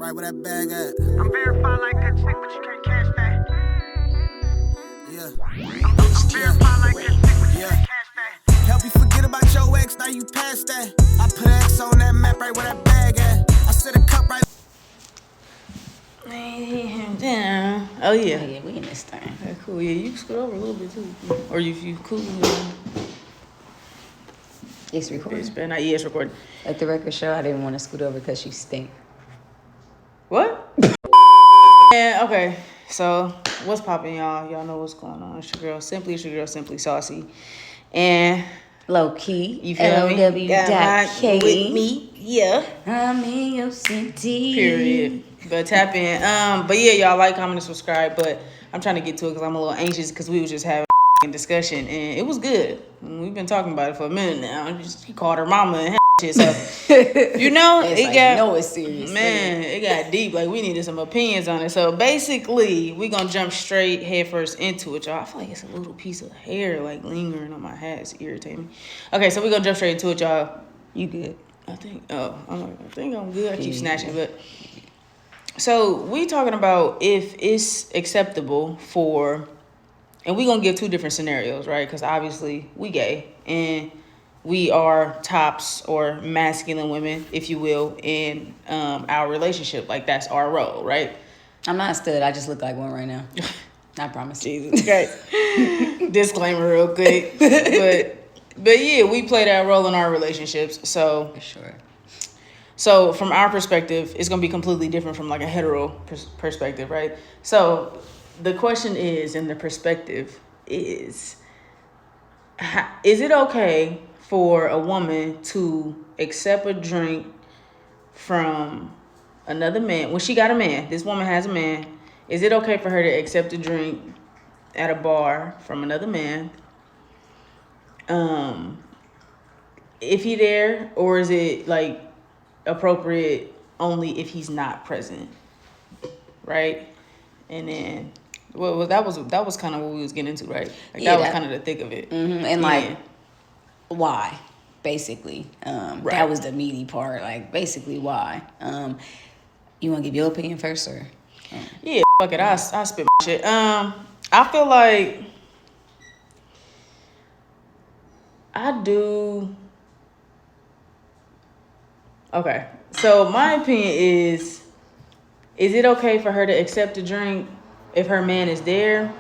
right where that bag at. I'm verified like a chick, but you can't cash that. Yeah. I'm verified like a chick, but you can't cash that. Help you forget about your ex, now you past that. I put an X on that map right where that bag at. I set a cup right. Damn. Oh yeah. Oh, yeah, we in this thing. Okay, cool. Yeah, you can scoot over a little bit too. Or you cool. It's recording. It's been, yeah, it's recording. At the record show, I didn't want to scoot over because you stink. What? Yeah, okay. So, what's popping, y'all? Y'all know what's going on. It's your girl, Simply Saucy. And Low key. you feel me? LW.K. With me. Yeah. I'm in your city. Period. But tap in. But yeah, y'all like, comment, and subscribe. But I'm trying to get to it because I'm a little anxious because we was just having a discussion and it was good. We've been talking about it for a minute now. She called her mama and shit. So you know, it's it like, got no, it's serious. man, it got deep. Like we needed some opinions on it. So basically, we gonna jump straight headfirst into it, y'all. I feel like it's a little piece of hair like lingering on my hat. It's irritating me. Okay, so we gonna jump straight into it, y'all. You good? I think I'm good. I keep snatching, but so we talking about if it's acceptable for, and we gonna give two different scenarios, right? Because obviously we gay and we are tops or masculine women, if you will, in our relationship. Like that's our role, right? I'm not a stud. I just look like one right now. I promise. Jesus. Okay. Disclaimer real quick. But yeah, we play that role in our relationships. So For sure. So from our perspective, it's going to be completely different from like a hetero perspective, right? So the question is, and the perspective is it okay for a woman to accept a drink from another man? When she got a man, this woman has a man. Is it okay for her to accept a drink at a bar from another man? If he there, or is it like appropriate only if he's not present, right? And then, well, that was kind of what we was getting into, right? Like that was kind of the thick of it. Mm-hmm. And like, why? Basically, Right. That was the meaty part. Like, basically, why? You want to give your opinion first, or? Yeah, fuck it. I spit my shit. I feel like I do. Okay, so my opinion is it okay for her to accept a drink if her man is there?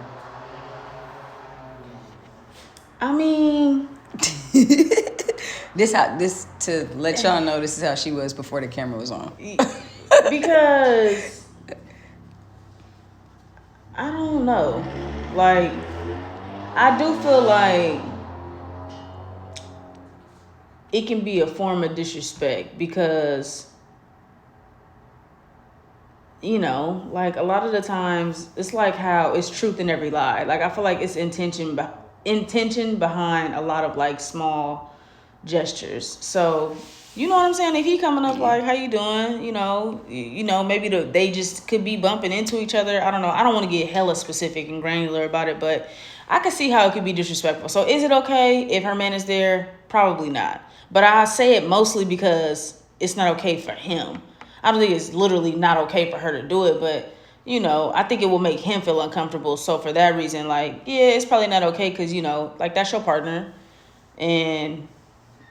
I mean, This to let y'all know, this is how she was before the camera was on. because I don't know. Like, I do feel like it can be a form of disrespect because, you know, like a lot of the times it's like how it's truth in every lie. Like I feel like it's intention behind a lot of like small gestures. So, you know what I'm saying? If he coming up like, how you doing? You know, maybe they just could be bumping into each other. I don't know. I don't want to get hella specific and granular about it, but I can see how it could be disrespectful. So is it okay if her man is there? Probably not. But I say it mostly because it's not okay for him. I don't think it's literally not okay for her to do it, but, you know, I think it will make him feel uncomfortable. So for that reason, like, yeah, it's probably not okay because, you know, like that's your partner. And,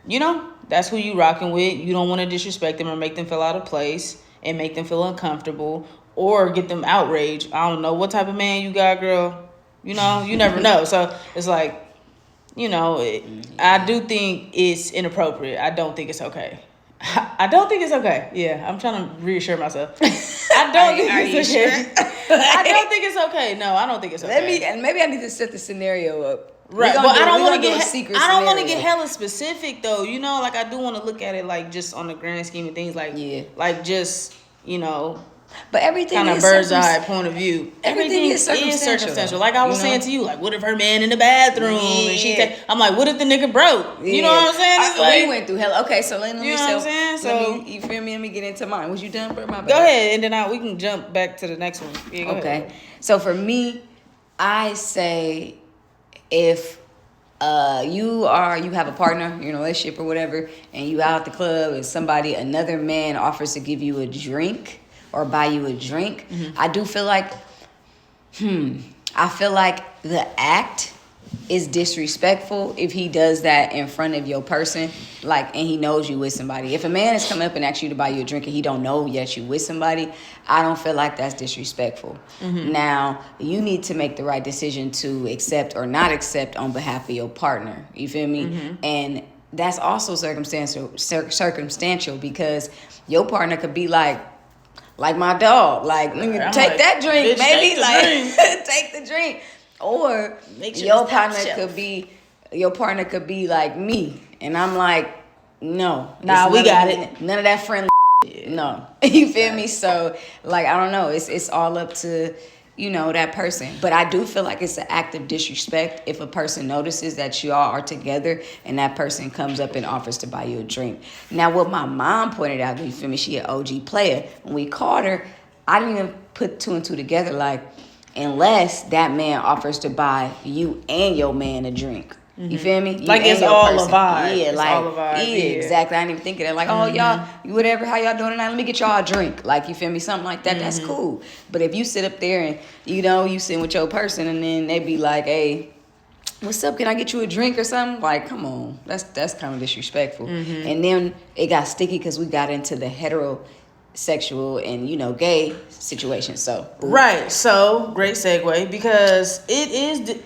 you know, that's who you rocking with. You don't want to disrespect them or make them feel out of place and make them feel uncomfortable or get them outraged. I don't know what type of man you got, girl. You know, you never know. So it's like, you know, I do think it's inappropriate. I don't think it's okay. I don't think it's okay. Yeah, I'm trying to reassure myself. I don't think it's okay. I don't think it's okay. No, I don't think it's okay. Maybe I need to set the scenario up. Right, but I don't want to get hella specific though. You know, like I do want to look at it like just on the grand scheme of things, like like just, you know. But everything kind of bird's eye point of view. Everything is circumstantial. Like I was saying to you, like what if her man in the bathroom and I'm like, what if the nigga broke? You know what I'm saying? We went through hell. Okay, so let me. You know what I'm saying? So you feel me? Let me get into mine. Was you done, bro? My bad. Go ahead, and then we can jump back to the next one. Yeah, go ahead. So for me, I say if you have a partner, you're in a relationship or whatever, and you out at the club and another man offers to give you a drink or buy you a drink, I do feel like, I feel like the act is disrespectful if he does that in front of your person, like, and he knows you with somebody. If a man is coming up and asks you to buy you a drink and he don't know yet you with somebody, I don't feel like that's disrespectful. Now, you need to make the right decision to accept or not accept on behalf of your partner. You feel me? And that's also circumstantial because your partner could be like my dog, like, nigga, take like, that drink, bitch, baby, take the like, drink. take the drink. Or Make sure your it's top partner shelf. your partner could be like me, and I'm like, no, Nah, we got it. None of that friendly. No, you feel me? So, like, I don't know. It's all up to, you know, that person. But I do feel like it's an act of disrespect if a person notices that you all are together and that person comes up and offers to buy you a drink. Now, what my mom pointed out, you feel me? She an OG player. When we called her, I didn't even put two and two together. Like, unless that man offers to buy you and your man a drink. You feel me? You Like, it's all a vibe. Yeah, It's like, all a vibe, yeah, yeah. exactly. I didn't even think of that. Like, oh, y'all, whatever, how y'all doing tonight? Let me get y'all a drink. Like, you feel me? Something like that. That's cool. But if you sit up there and, you know, you sitting with your person and then they be like, hey, what's up? Can I get you a drink or something? Like, come on. That's kind of disrespectful. And then it got sticky because we got into the heterosexual and, you know, gay situation. So, Right. So great segue because it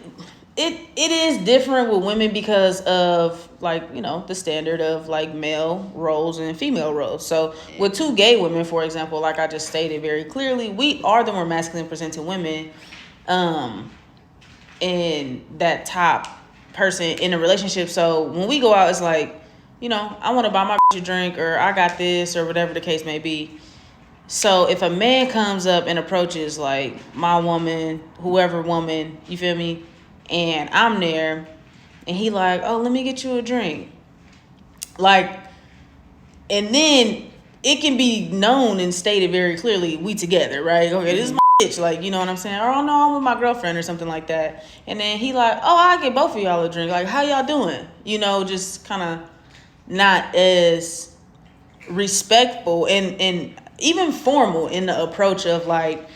is different with women because of, like, you know, the standard of like male roles and female roles. So with two gay women, for example, like I just stated very clearly, we are the more masculine presenting women, in that top person in a relationship. So when we go out, it's like, you know, I want to buy my bitch a drink, or I got this, or whatever the case may be. So if a man comes up and approaches like my woman, whoever woman, you feel me, and I'm there, and he like, oh, let me get you a drink, like, and then it can be known and stated very clearly, we together, right? Okay, this is my bitch, like, you know what I'm saying? Or, oh no, I'm with my girlfriend or something like that. And then he like, oh, I'll get both of y'all a drink. Like, how y'all doing? You know, just kind of not as respectful and even formal in the approach of like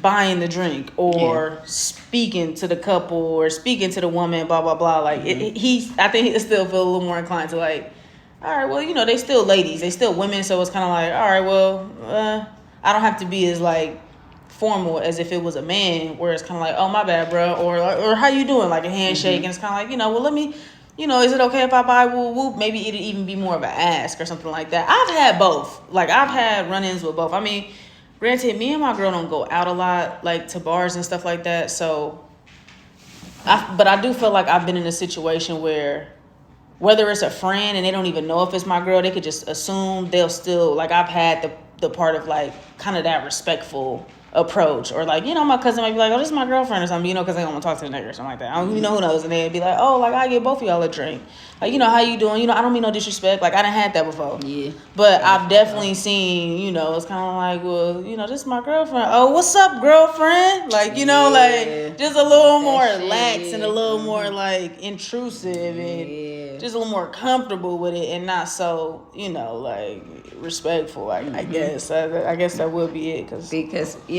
buying the drink or speaking to the couple or speaking to the woman, blah blah blah. Like, I think he still feel a little more inclined to like, all right, well, you know, they still ladies, they still women, so it's kind of like, all right, well, I don't have to be as like formal as if it was a man, where it's kind of like, oh, my bad, bro, or how you doing, like a handshake, and it's kind of like, you know, well, let me, you know, is it okay if I buy whoop whoop? Maybe it'd even be more of an ask or something like that. I've had both. Like, I've had run-ins with both. I mean, granted, me and my girl don't go out a lot, like to bars and stuff like that. So, but I do feel like I've been in a situation where, whether it's a friend and they don't even know if it's my girl, they could just assume they'll still, like, I've had the part of like kind of that respectful approach, or like, you know, my cousin might be like, oh, this is my girlfriend or something, you know, because they don't want to talk to the nigga or something like that. I don't, you know, who knows? And they'd be like, oh, like, I get both of y'all a drink, like, you know, how you doing? You know, I don't mean no disrespect, like, I done had that before. Yeah. But I've definitely seen, you know, it's kind of like, well, you know, this is my girlfriend. Oh, what's up, girlfriend? Like, you know, like, just a little more lax and a little more like intrusive and just a little more comfortable with it, and not so, you know, like respectful. Like, I guess that would be it, because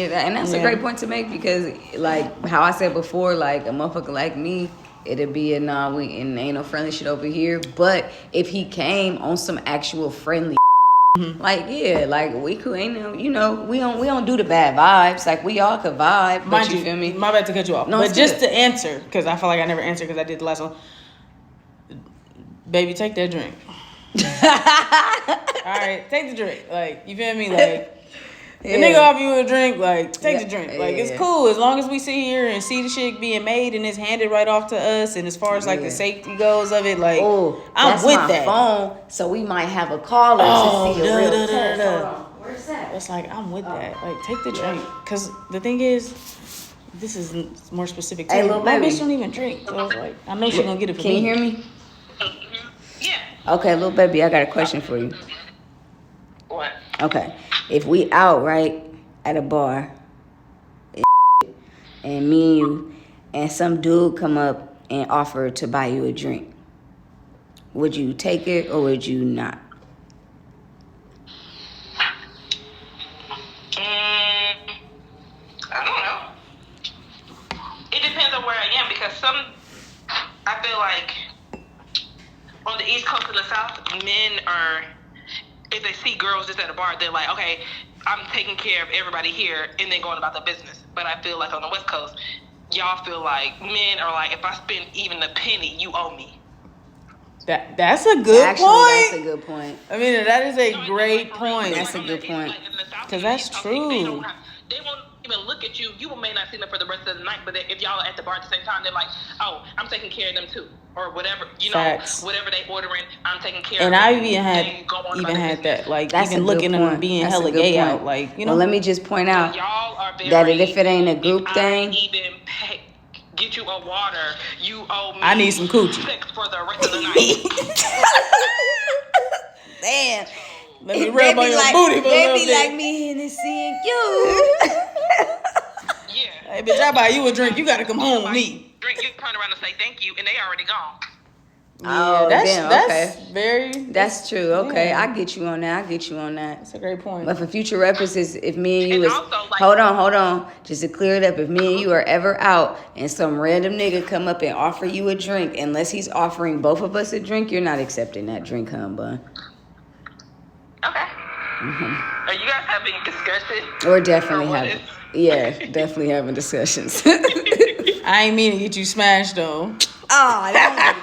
and that's a great point to make, because like how I said before, like a motherfucker like me, it'd be a nah, we and ain't no friendly shit over here. But if he came on some actual friendly, like, yeah, like, we could, ain't no, you know, we don't do the bad vibes. Like, we all could vibe. But you feel me? My bad to cut you off. No, but just to answer, because I feel like I never answered because I did the last one. Baby, take that drink. All right, take the drink. Like, you feel me? Like, the nigga offer you a drink, like, take the drink. Like, it's cool as long as we sit here and see the shit being made and it's handed right off to us. And as far as like the safety goes of it, like, I'm with that. Phone, so we might have a caller to see a real test. Hold on. Where's that? It's like, I'm with that. Like, take the drink, because the thing is, this is more specific to little my baby. bitch don't even drink, so it's like, I know she's gonna get it for Can me. you hear me? Yeah. Okay, little baby, I got a question for you. What? Okay, if we out, right, at a bar, and me and you, and some dude come up and offer to buy you a drink, would you take it or would you not? men are, if they see girls just at a bar, they're like, okay, I'm taking care of everybody here, and then going about their business. But I feel like on the West Coast, y'all feel like men are like, if I spend even a penny, you owe me. That's a good Actually, point. that's a good point. I mean, that is a great point. That's a good point. Because that's true. They won't even look at you. You may not see them for the rest of the night, but if y'all are at the bar at the same time, they're like, oh, I'm taking care of them too. Or whatever, Facts. whatever they ordering, I'm taking care And of I them. even had that, like, That's even a good looking at them point. being That's a hella good gay point. out, like, you know. Well, let me just point out Y'all are very, that if it ain't a group thing, I even get you a water, you owe me. I need some coochie. Sex for the rest of the night. damn. Let me rub on your booty for a little They be bit. like me and seeing you. Yeah. Hey, bitch, I buy you a drink. You gotta come home with me. Drink, you turn around and say thank you, and they already gone. Oh, that's damn, that's okay. very. That's true. Okay, Yeah. I get you on that. That's a great point. But for future references, if me and you And was also, like- hold on, just to clear it up, if me and you are ever out and some random nigga come up and offer you a drink, unless he's offering both of us a drink, you're not accepting that drink, huh, bun? Okay. Are you guys having discussion? We're definitely Or what having, definitely having discussions. I ain't mean to get you smashed though. Oh, that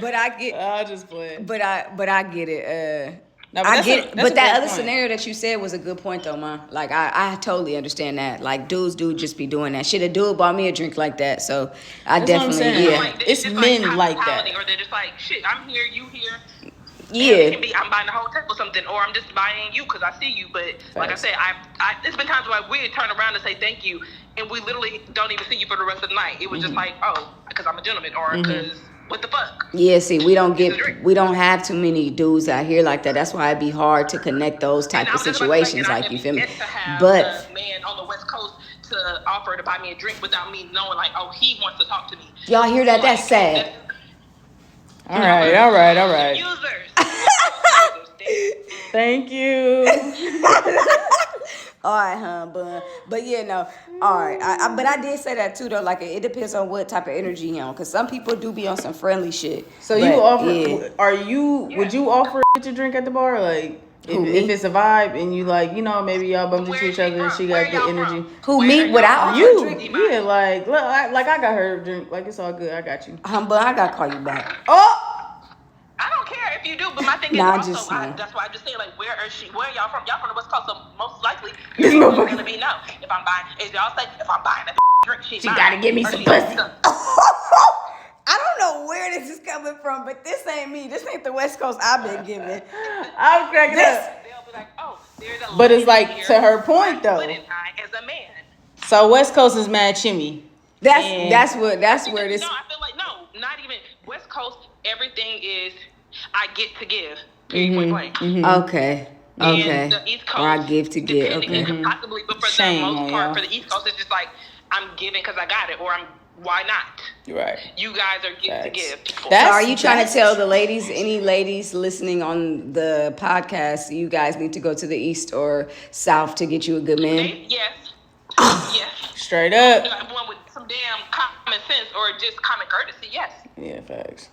but I get, I'll just play. but I get it. No, but I that's get a- it. that's But a that great other point. scenario that you said was a good point though, man. Like I totally understand that. Like dudes do just be doing that. Shit, a dude bought me a drink like that, so I That's what I'm definitely saying. yeah. Like, It's just men like that. hospitality, or they're just like, shit, I'm here, you here. Yeah. It can be, I'm buying a hotel or something, or I'm just buying you because I see you. But like I Facts. said, I it's been times where we turn around and say thank you, and we literally don't even see you for the rest of the night. It was just like, oh, because I'm a gentleman, or because what the fuck. Yeah, see, we don't have too many dudes out here like that. That's why it'd be hard to connect those And type I of was just about to say, situations, and I like have you feel me. yet to have But a man on the West Coast to offer to buy me a drink without me knowing, like, oh, he wants to talk to me. y'all hear that? That's sad. that's- All right. Users. Thank you. All right, huh, but yeah, no. All right, but I did say that too, though. Like it depends on what type of energy you on, because some people do be on some friendly shit. So but, you offer? yeah. Would you offer to drink at the bar? Like Who, me? if it's a vibe and you like, you know, maybe y'all bumped into each other and she got good energy. Who, me? Would I offer a You, drink? yeah, like I got her a drink. Like it's all good. I got you. But I gotta call you back. Oh. I don't care if you do, but my thing is Nah, also, just saying. that's why I just say, like, where is she? Where y'all from? Y'all from the West Coast, so most likely This you're motherfucker. gonna be no. If I'm buying, as y'all say, if I'm buying a drink, she gotta give me or some she pussy. I don't know where this is coming from, but this ain't me. This ain't the West Coast I've been giving. I'm cracking up. They'll be like, oh, there's a But it's lady like, here. to her point, though. But I, as a man, So West Coast is mad chimmy. That's where this. no, I feel like not even West Coast. Everything is I get to give. Period. Point blank. Okay. And the East Coast, Or I give to get. depending, Okay. possibly, but for Shame the on most part, y'all. for the East Coast, it's just like I'm giving because I got it, or why not? Right. You guys are giving to Facts. give. People. That- So are you trying to That's- tell the ladies, any ladies listening on the podcast, you guys need to go to the East or South to get you a good man? Yes. Yes. Straight up. One with some damn common sense or just common courtesy. Yes. Yeah, facts.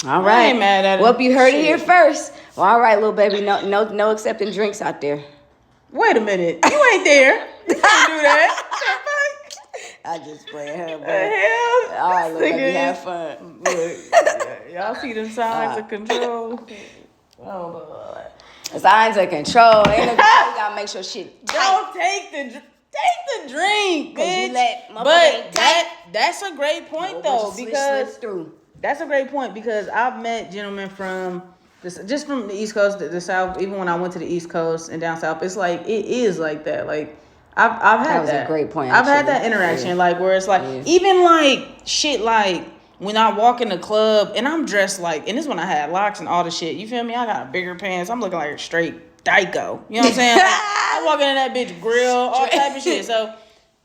All I right. ain't mad at it. Well, you heard it Shit. here first. Well, all right, little baby. No accepting drinks out there. Wait a minute. You ain't there. You can't do that. I just playing her, The but hell? all right, little This baby, nigga have is- fun. Look, y'all see them signs of control? Oh, Lord. Signs of control. Ain't no control. You gotta make sure shit tight. Don't take the drink, 'Cause you bitch. let motherfucker But tight. that's a great point Whole bunch though, of switch because slips through. that's a great point because I've met gentlemen just from the East Coast, the South. Even when I went to the East Coast and down South, it's like it is like that. Like I've had That was a that. great point, I've had actually. that interaction, Yeah. like where it's like Yeah. even like shit like. When I walk in the club and I'm dressed like, and this when I had locks and all the shit, you feel me? I got bigger pants. I'm looking like a straight dyko. You know what I'm saying? Like, I walk in that bitch grill, all type of shit. So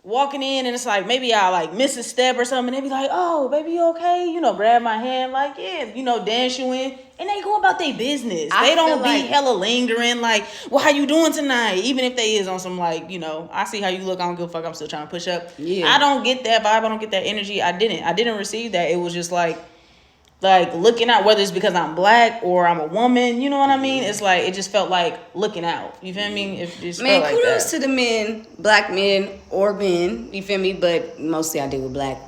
walking in and it's like maybe I like miss a step or something. And they be like, oh, baby, you okay? You know, grab my hand, like, yeah, you know, dance you in. And they go about their business. I They don't feel be like- hella lingering, like, well, how you doing tonight? Even if they is on some like, you know, I see how you look, I don't give a fuck, I'm still trying to push up. Yeah. I don't get that vibe, I don't get that energy. I didn't receive that. It was just like, like looking out, whether it's because I'm black or I'm a woman, you know what I mean? It's like it just felt like looking out. You feel me? It just Man, felt like kudos that. to the men, black men or men. You feel me? But mostly I deal with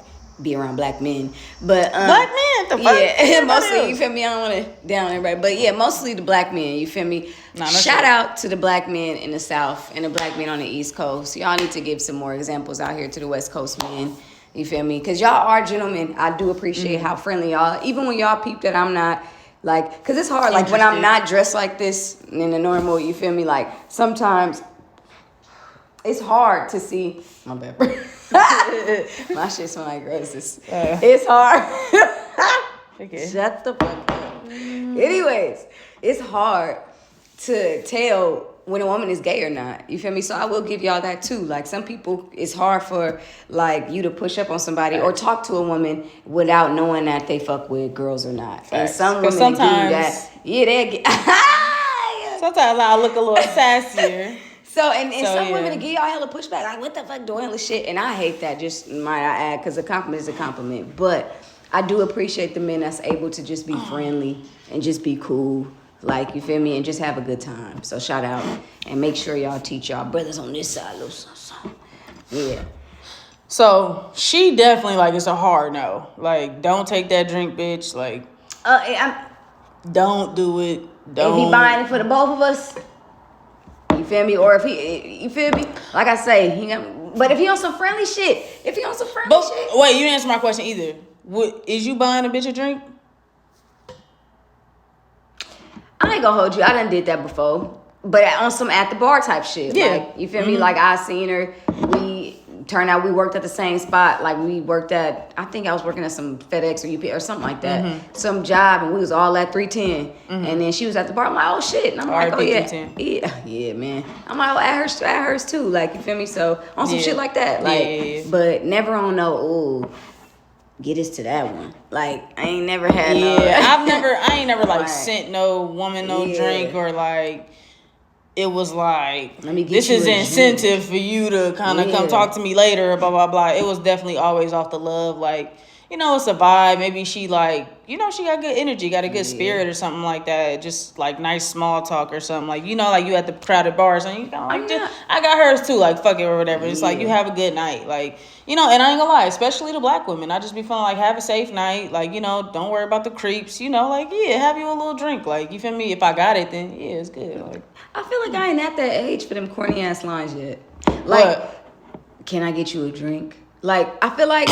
be around black men. But Black men, the fuck? yeah, mostly you feel me. I don't want to down everybody, but yeah, mostly the black men. You feel me? Shout out to the black men in the South and the black men on the East Coast. Y'all need to give some more examples out here to the West Coast men. You feel me? Because y'all are gentlemen. I do appreciate how friendly y'all. Even when y'all peep that I'm not. Like, because it's hard. Like, when I'm not dressed like this in the normal, you feel me? Like, sometimes it's hard to see. My bad. My shit smell like roses. It's hard. Okay. Shut the fuck up. Anyways, it's hard to tell when a woman is gay or not. You feel me? So I will give y'all that too. Like, some people, it's hard for like you to push up on somebody or talk to a woman without knowing that they fuck with girls or not. Facts. And some women sometimes do that. Yeah, they get. Sometimes I'll look a little sassier. So some women give y'all hella pushback. Like, what the fuck, doing hella shit? And I hate that, just might I add, because a compliment is a compliment. But I do appreciate the men that's able to just be friendly and just be cool. Like, you feel me? And just have a good time. So shout out. And make sure y'all teach y'all brothers on this side. Yeah. So she definitely, like, it's a hard no. Like, don't take that drink, bitch. Like, don't do it. Don't. If he buying it for the both of us, you feel me? Or if he, you feel me? Like I say, but if he on some friendly shit, Wait, you didn't answer my question either. Is you buying a bitch a drink? I ain't gonna hold you. I done did that before. But on some at the bar type shit. Yeah. Like, you feel me? Like, I seen her. Turned out we worked at the same spot. Like, we worked at, I think I was working at some FedEx or UPS or something like that. Some job, and we was all at 310. And then she was at the bar. I'm like, oh shit. And I'm like, oh yeah. Yeah, man. I'm like, oh, at hers too. Like, you feel me? So on some shit like that. Like, but never on no, get us to that one. Like, I ain't never had no. I ain't never like sent no woman no drink, or like it was like, this is an incentive for you to kind of come talk to me later, blah blah blah. It was definitely always off the love, like, you know, it's a vibe. Maybe she like, you know, she got good energy, got a good spirit or something like that. Just like nice small talk or something. Like, you know, like you at the crowded bars and you like, I got hers too, like fuck it or whatever. It's like, you have a good night. Like, you know, and I ain't gonna lie, especially the black women, I just be feeling like, have a safe night. Like, you know, don't worry about the creeps, you know, like, yeah, have you a little drink. Like, you feel me? If I got it, then yeah, it's good. Like, I feel like I ain't at that age for them corny ass lines yet. Like, can I get you a drink? Like, I feel like,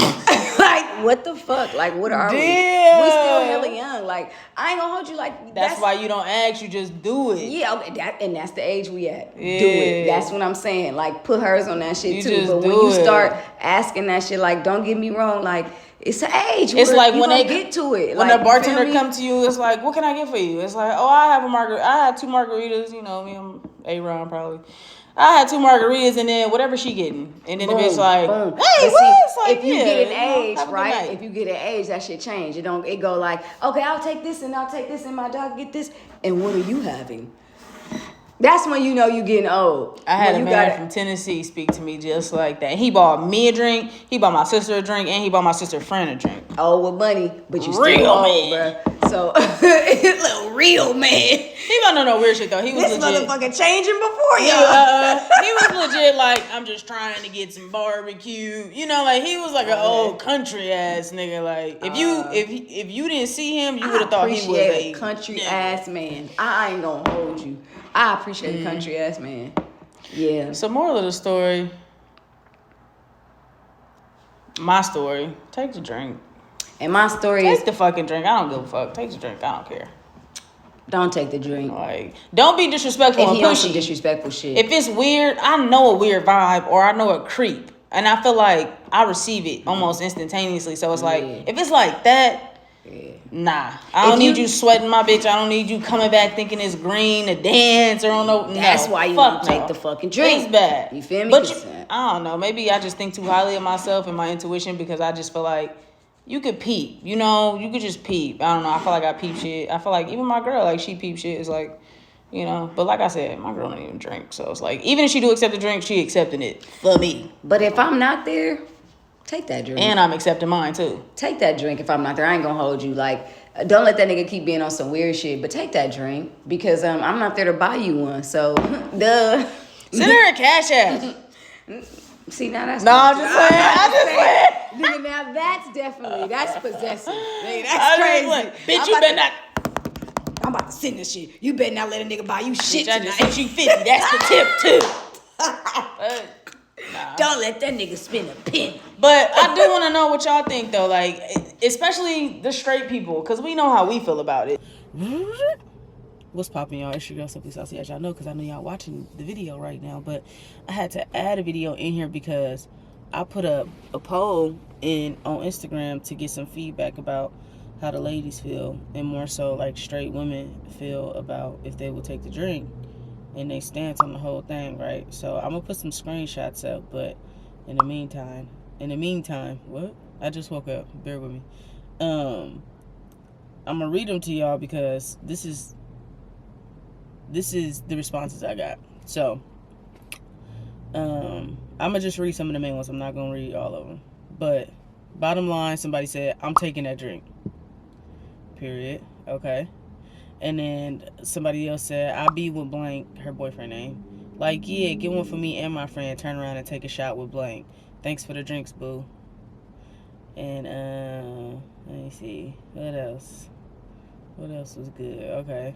like, what the fuck? Like, what are we? We still hella young. Like, I ain't gonna hold you. Like, that's why you don't ask, you just do it. Yeah, and that's the age we at. Yeah. Do it. That's what I'm saying. Like, put hers on that shit too. But when you start asking that shit, like, don't get me wrong, like, it's an age. It's like when they get to it. When like, the bartender come to you, it's like, what can I get for you? It's like, oh, I have a margarita. I had 2 margaritas. You know, me and A-Ron probably. I had 2 margaritas and then whatever she getting. And then the bitch like, hey, what? Like, if you get an age, right? If you get an age, that shit change. It go like, okay, I'll take this and my dog get this. And what are you having? That's when you know you getting old. I had a man from Tennessee speak to me just like that. He bought me a drink, he bought my sister a drink, and he bought my sister friend a drink. Oh, with money, but you still old, bro. So, little real man. He wasn't no weird shit though. He was this legit. Motherfucker changing before you. He was legit like, I'm just trying to get some barbecue. You know, like he was like an old country ass nigga. Like if you didn't see him, you would have thought he was a country ass man. I ain't gonna hold you. I appreciate a country ass man. Yeah. So moral of the story. My story. Take the drink. And my story is take the fucking drink. I don't give a fuck. Take the drink. I don't care. Don't take the drink. Like, don't be disrespectful and pushy. If he on some disrespectful shit. If it's weird, I know a weird vibe or I know a creep. And I feel like I receive it almost instantaneously. So it's like, if it's like that, nah. I don't need you sweating my bitch. I don't need you coming back thinking it's green to dance or no. That's why you don't take the fucking drink. It's bad. You feel me? But I don't know. Maybe I just think too highly of myself and my intuition because I just feel like you could peep. You know, you could just peep. I don't know. I feel like I peep shit. I feel like even my girl, like she peep shit. It's like, you know. But like I said, my girl don't even drink. So it's like, even if she do accept the drink, she accepting it for me. But if I'm not there, take that drink. And I'm accepting mine too. Take that drink if I'm not there. I ain't gonna hold you. Like, Don't let that nigga keep being on some weird shit. But take that drink because I'm not there to buy you one. So, duh. Send her a cash app. See, now that's No, I'm just saying. Nigga, now that's possessive. Nigga, that's I'm crazy. like, bitch, you better not. I'm about to send this shit. You better not let a nigga buy you shit Bitch, I tonight. just sent you 50. That's the tip too. Nah. Don't let that nigga spend a penny. But I do want to know what y'all think though, like especially the straight people, because we know how we feel about it. What's popping, y'all? It's your girl Simply Saucy, as y'all know, because I know y'all watching the video right now. But I had to add a video in here because I put up a poll on Instagram to get some feedback about how the ladies feel, and more so like straight women feel about if they will take the drink and they stance on the whole thing, right? So I'm gonna put some screenshots up, but in the meantime, what? I just woke up. Bear with me. I'm gonna read them to y'all because this is the responses I got. So, I'm gonna just read some of the main ones. I'm not gonna read all of them. But bottom line, somebody said, "I'm taking that drink." Period. Okay. And then somebody else said, "I be with blank," her boyfriend name. Like, yeah, get one for me and my friend. Turn around and take a shot with blank. Thanks for the drinks, boo. And let me see. What else? What else was good? Okay.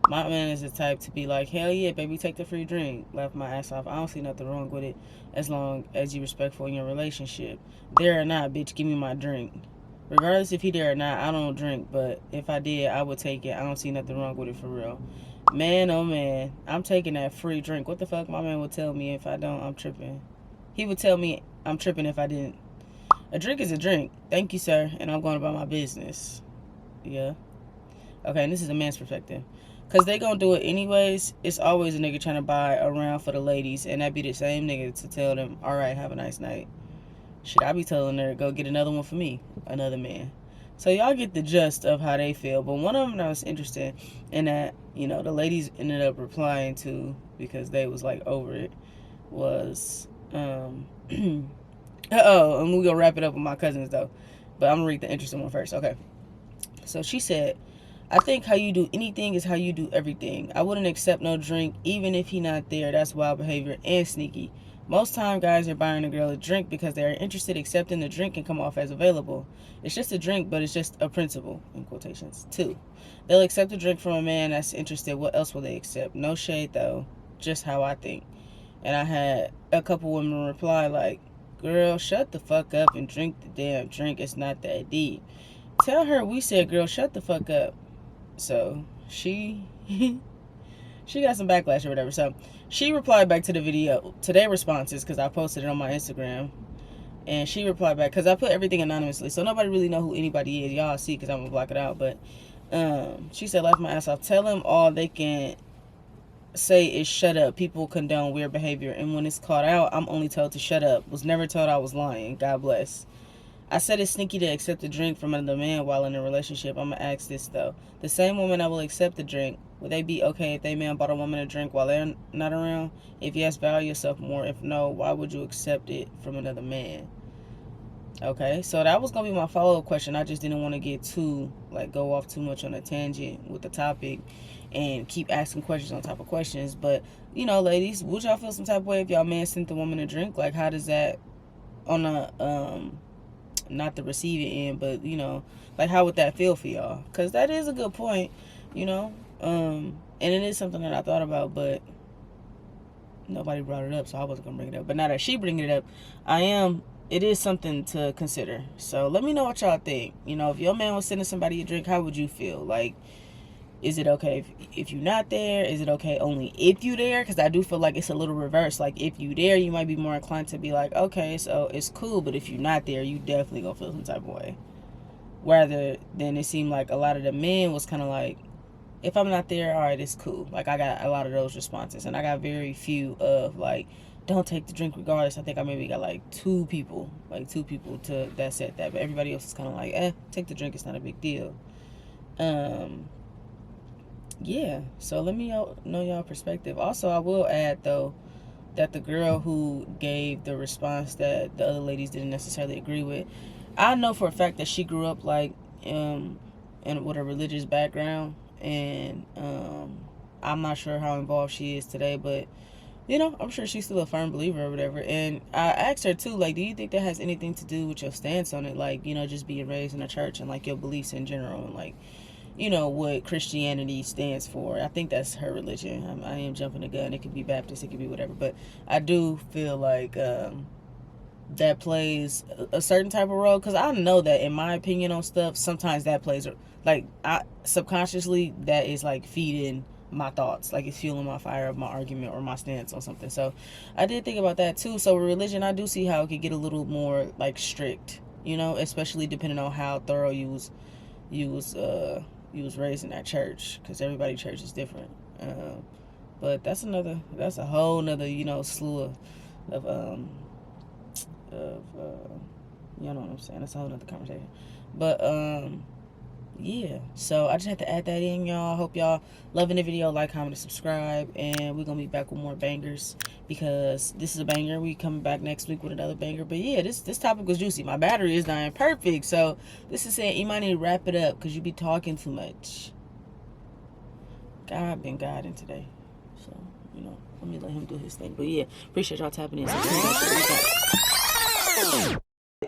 My man is the type to be like, hell yeah, baby, take the free drink. Laugh my ass off. I don't see nothing wrong with it as long as you respectful in your relationship. There or not, bitch, give me my drink. Regardless if he there or not, I don't drink, but if I did, I would take it. I don't see nothing wrong with it for real. Man, oh man, I'm taking that free drink. What the fuck my man would tell me if I don't? I'm tripping. He would tell me I'm tripping if I didn't. A drink is a drink. Thank you, sir, and I'm going about my business. Yeah. Okay, and this is a man's perspective. Because they gonna do it anyways. It's always a nigga trying to buy a round for the ladies, and that be the same nigga to tell them, all right, have a nice night. Shit, I be telling her, go get another one for me, another man. So y'all get the gist of how they feel. But one of them that was interested in that, you know, the ladies ended up replying to, because they was like over it, was, and we gonna wrap it up with my cousins though. But I'm gonna read the interesting one first. Okay. So she said, "I think how you do anything is how you do everything. I wouldn't accept no drink even if he not there. That's wild behavior and sneaky. Most time guys are buying a girl a drink because they are interested accepting the drink and come off as available. It's just a drink, but it's just a principle," in quotations. 2, they'll accept a drink from a man that's interested. What else will they accept? No shade though, just how I think. And I had a couple women reply like, "Girl, shut the fuck up and drink the damn drink. It's not that deep." Tell her we said, "Girl, shut the fuck up." So she got some backlash or whatever. So she replied back to the video, to their responses, because I posted it on my Instagram. And she replied back, because I put everything anonymously, so nobody really know who anybody is. Y'all see, because I'm going to block it out. But she said, "Laugh my ass off. Tell them all they can say is shut up. People condone weird behavior. And when it's caught out, I'm only told to shut up. Was never told I was lying. God bless. I said it's sneaky to accept a drink from another man while in a relationship. I'm going to ask this, though. The same woman that will accept the drink, would they be okay if they man bought a woman a drink while they're not around? If yes, value yourself more. If no, why would you accept it from another man?" Okay, so that was going to be my follow-up question. I just didn't want to get go off too much on a tangent with the topic and keep asking questions on top of questions. But, you know, ladies, would y'all feel some type of way if y'all man sent the woman a drink? Like, how does that, on a, not the receiving end, but, you know, like, how would that feel for y'all? Because that is a good point, you know, and it is something that I thought about, but nobody brought it up, so I wasn't gonna bring it up. But now that she bringing it up, it is something to consider. So let me know what y'all think. You know, if your man was sending somebody a drink, how would you feel? Like, is it okay if you're not there? Is it okay only if you there? Because I do feel like it's a little reverse. Like, if you there, you might be more inclined to be like, okay, so it's cool. But if you're not there, you definitely gonna feel some type of way. Rather than it seemed like a lot of the men was kind of like, if I'm not there, all right, it's cool. Like, I got a lot of those responses. And I got very few of, like, don't take the drink regardless. I think I maybe got, like, two people to that said that. But everybody else is kind of like, take the drink. It's not a big deal. Yeah, so let me know y'all perspective. Also, I will add, though, that the girl who gave the response that the other ladies didn't necessarily agree with, I know for a fact that she grew up, like, and with a religious background, and I'm not sure how involved she is today, but I'm sure she's still a firm believer or whatever. And I asked her too, like, do you think that has anything to do with your stance on it, like, just being raised in a church and like your beliefs in general, and like, what Christianity stands for. I think that's her religion. I am jumping the gun. It could be Baptist, it could be whatever, but I do feel like that plays a certain type of role, because I know that in my opinion on stuff, sometimes that plays, like, subconsciously that is like feeding my thoughts, like it's fueling my fire of my argument or my stance on something. So I did think about that too. So with religion, I do see how it could get a little more like strict, especially depending on how thorough you was raised in that church, because everybody's church is different. But that's a whole nother slew of you know what I'm saying. That's a whole nother conversation. But yeah, so I just had to add that in, y'all. Hope y'all loving the video. Like, comment, and subscribe, and we're gonna be back with more bangers, because this is a banger. We coming back next week with another banger. But yeah, this topic was juicy. My battery is dying. Perfect. So this is saying you might need to wrap it up, because you be talking too much. God been guiding today, so let me let him do his thing. But yeah, appreciate y'all tapping in.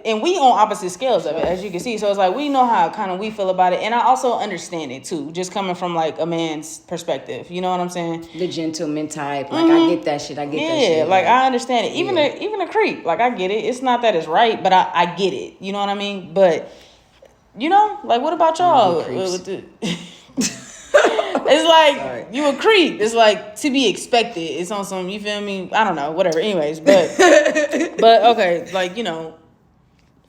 And we on opposite scales of it, as you can see. So it's like we know how kind of we feel about it, and I also understand it too, just coming from like a man's perspective. You know what I'm saying? The gentleman type, like I get that shit. I get that shit. Yeah, like I understand it. Even a creep, like I get it. It's not that it's right, but I get it. You know what I mean? But like what about y'all? It's like you a creep. It's like to be expected. It's on some, you feel me? I don't know, whatever. Anyways, but okay, like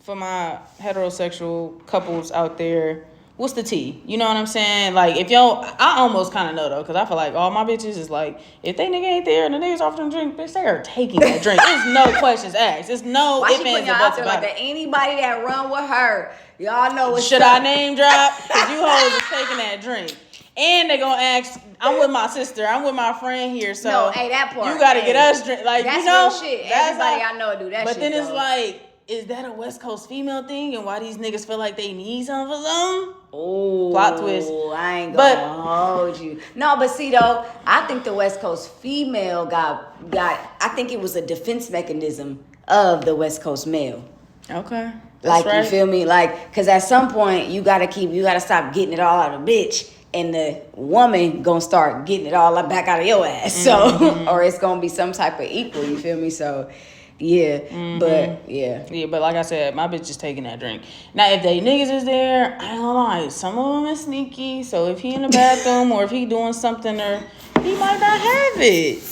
for my heterosexual couples out there, what's the tea? You know what I'm saying? Like if I almost kind of know though, because I feel like all my bitches is like, if they nigga ain't there and the niggas offering drink, bitch, they are taking that drink. There's no questions asked. There's no ifs, ands, or buts about it. Anybody that run with her, y'all know what's Should I name drop? Because you hoes is taking that drink. And they gonna ask, I'm with my sister, I'm with my friend here, so no, hey, that part, you gotta get us drink. Like, that's real shit. Everybody I know do that but shit. But then it's like, is that a West Coast female thing? And why these niggas feel like they need something for something? Oh, plot twist. I ain't gonna hold you. No, but see though, I think the West Coast female got. I think it was a defense mechanism of the West Coast male. Okay. Like right. You feel me? Like, cause at some point you gotta stop getting it all out of bitch. And the woman gonna start getting it all back out of your ass. So, or it's gonna be some type of equal. You feel me? So, yeah. But yeah. Yeah, but like I said, my bitch is taking that drink. Now, if they niggas is there, I ain't gonna lie, some of them is sneaky. So if he in the bathroom or if he doing something, or he might not have it.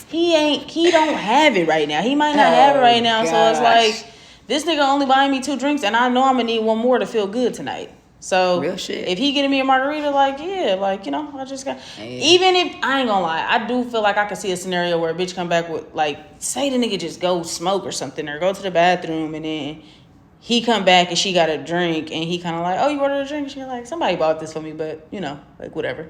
He don't have it right now. He might not have it right now. Gosh. So it's like, this nigga only buying me 2 drinks, and I know I'm gonna need one more to feel good tonight. So real shit. If he getting me a margarita, like, yeah, like, I just got, even if, I ain't gonna lie, I do feel like I could see a scenario where a bitch come back with, like, say the nigga just go smoke or something, or go to the bathroom, and then he come back and she got a drink, and he kind of like, oh, you ordered a drink? And she like, somebody bought this for me, but, like, whatever.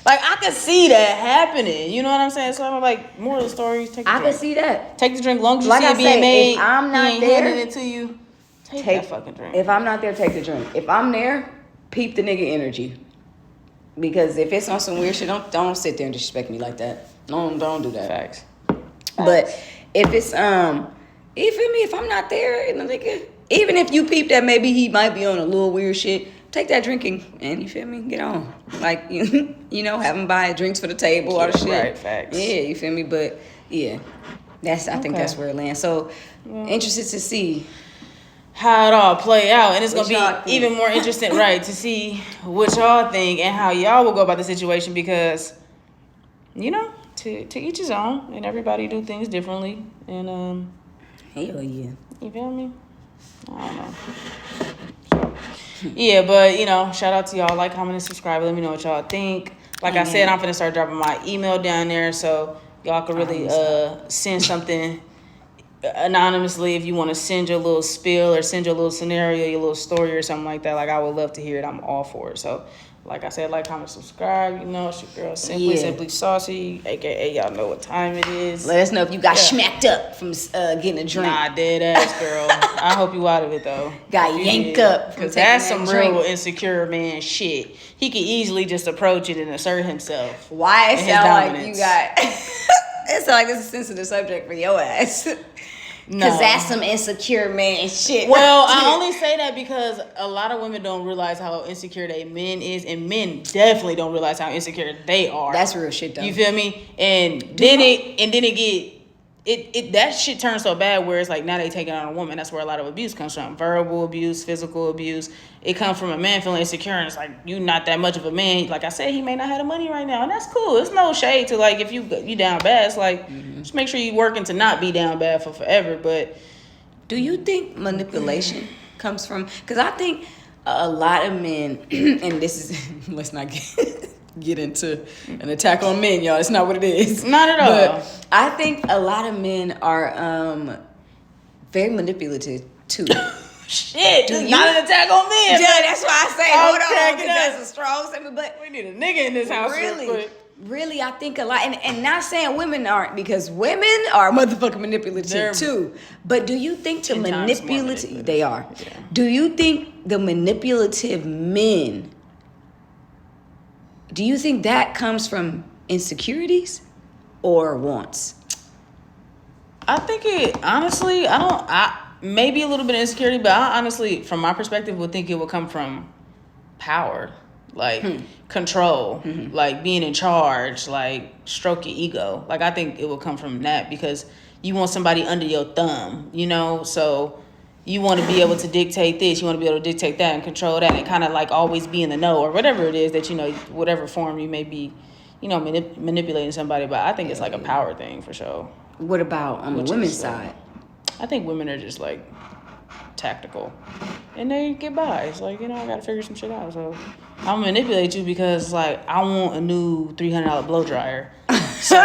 Like, I could see that happening, you know what I'm saying? So I'm like, more of the stories, take the drink. I can see that. Take the drink, long as you see it being made, if I'm not he ain't there, handing it to you, take that fucking drink. If I'm not there, take the drink. If I'm there, peep the nigga energy, because if it's on some weird shit, don't sit there and disrespect me like that. Don't do that. Facts. But if it's you feel me? If I'm not there, and the nigga, even if you peep that maybe he might be on a little weird shit, take that drinking and you feel me? Get on, like have him buy drinks for the table, all the shit. Right. Facts. Yeah, you feel me? But yeah, I think that's where it lands. So interested to see how it all play out, and it's gonna be even more interesting, right, to see what y'all think and how y'all will go about the situation, because to each his own, and everybody do things differently, and hell yeah, you feel me? I don't know. Yeah, but shout out to y'all. Like, comment, and subscribe. Let me know what y'all think. Like I said, I'm finna start dropping my email down there, so y'all can really send something anonymously if you want to send your little spiel or send your little scenario, your little story or something like that. Like, I would love to hear it. I'm all for it. So Like I said, like, comment, subscribe. You know, it's your girl Simply Saucy, aka y'all know what time it is. Let us know if you got smacked up from getting a drink. Nah, dead ass girl. I hope you out of it though. Got yanked up because that's some real insecure man shit. He could easily just approach it and assert himself. Why it sound like you got? It sound like this is a sensitive subject for your ass. Because that's some insecure man shit. Well, I only say that because a lot of women don't realize how insecure they men is, and men definitely don't realize how insecure they are. That's real shit, though. You feel me? And then that shit turns so bad where it's like now they take it on a woman. That's where a lot of abuse comes from. Verbal abuse, physical abuse. It comes from a man feeling insecure, and it's like you not that much of a man. Like I said, he may not have the money right now, and that's cool. It's no shade to like if you down bad. It's like just make sure you working to not be down bad for forever. But do you think manipulation comes from? Because I think a lot of men, and this is let's not get into an attack on men, y'all. It's not what it is. Not at all. But I think a lot of men are very manipulative too. Shit, this is not an attack on men. Yeah, that's why I say hold on, because that's a strong statement. But we need a nigga in this house. Really, I think a lot, and not saying women aren't, because women are motherfucking manipulative too. But do you think the manipulative they are? Yeah. Do you think the manipulative men? Do you think that comes from insecurities or wants? I think it honestly. Maybe a little bit of insecurity, but I honestly, from my perspective, would think it would come from power, like control, like being in charge, like stroke your ego. Like I think it would come from that because you want somebody under your thumb, you know? So you want to be able to dictate this, you want to be able to dictate that and control that and kind of like always be in the know or whatever it is that, you know, whatever form you may be, you know, manipulating somebody. But I think it's like a power thing for sure. What about on the women's side? I think women are just like tactical and they get by. It's like, you know, I gotta figure some shit out. So I'll manipulate you because like I want a new $300 blow dryer. So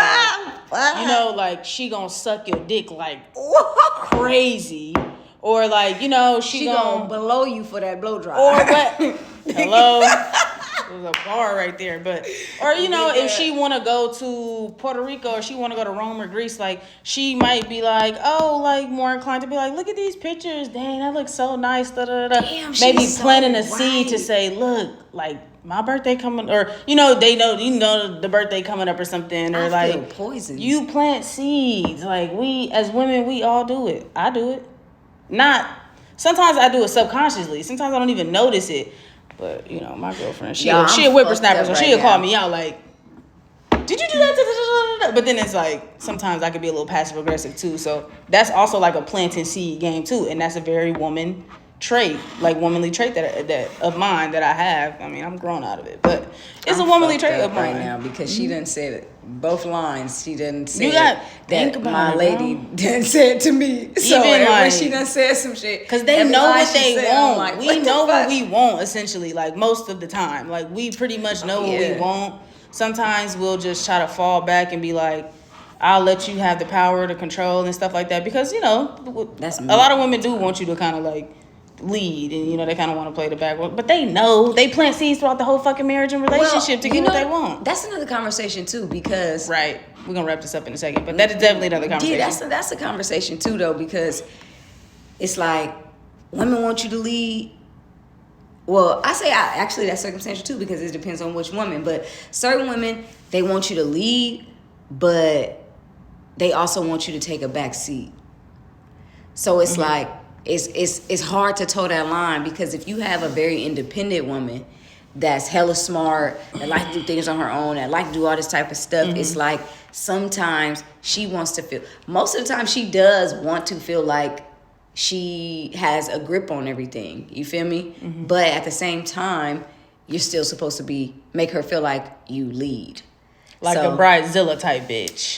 you know, like she gonna suck your dick like crazy. Or like, you know, she gonna blow you for that blow dryer. Or what? Hello? There's a bar right there. But or you know, if she wanna go to Puerto Rico or she wanna go to Rome or Greece, like she might be like, oh, like more inclined to be like, look at these pictures, dang, that looks so nice. Da, da, da. Damn, maybe planting a seed to say, look, like my birthday coming, or you know, they know, you know, the birthday coming up or something, or I like poison. You plant seeds. Like we as women, we all do it. I do it. Not sometimes I do it subconsciously. Sometimes I don't even notice it. But you know, my girlfriend, she a whippersnapper, so she'll call me out like, "Did you do that?" But then it's like sometimes I could be a little passive aggressive too. So that's also like a planting seed game too, and that's a very woman trait, like womanly trait that of mine that I have. I mean, I'm grown out of it, but it's a womanly trait of mine right now because she done said both lines. She didn't say you got that my lady done said to me. So even like, she done said some shit because they know what they want. Like, we know what we want essentially. Like most of the time, like we pretty much know what we want. Sometimes we'll just try to fall back and be like, I'll let you have the power to control and stuff like that because you know that's a lot of women do want you to kind of like lead and you know they kind of want to play the back, but they know they plant seeds throughout the whole fucking marriage and relationship to get what they want. That's another conversation too because right, we're gonna wrap this up in a second, but that is definitely another conversation. Yeah, that's a conversation too though because it's like women want you to lead. Well, I say actually that's circumstantial too because it depends on which woman, but certain women they want you to lead, but they also want you to take a back seat. So it's like it's hard to toe that line because if you have a very independent woman that's hella smart, that like to do things on her own, that like to do all this type of stuff, it's like sometimes she wants to feel, most of the time she does want to feel like she has a grip on everything. You feel me? But at the same time, you're still supposed to make her feel like you lead. Like a bridezilla type bitch.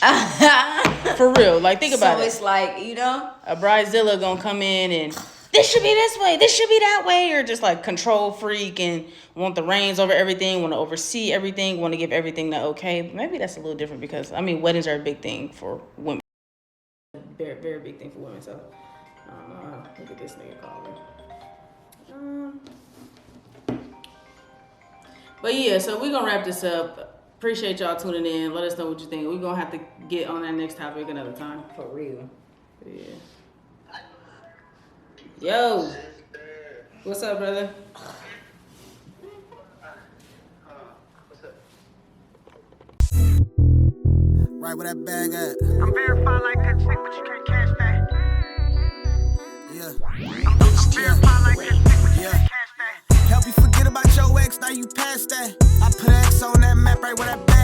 For real. Like, think about it. So it's like, you know? A bridezilla gonna come in and, this should be this way, this should be that way. Or just like control freak and want the reins over everything, want to oversee everything, want to give everything the okay. Maybe that's a little different because, I mean, weddings are a big thing for women. Very, very big thing for women. So, look at this nigga calling. But yeah, so we're gonna wrap this up. Appreciate y'all tuning in. Let us know what you think. We're gonna have to get on that next topic another time. For real. Yeah. Yo. What's up, brother? Right where that bag at. I'm verified like that chick, but you can't cash that. Yeah. I'm verified like that chick, but you can't cash that. Help you forget about your ex, now you past that. I put an X on that map right where that bag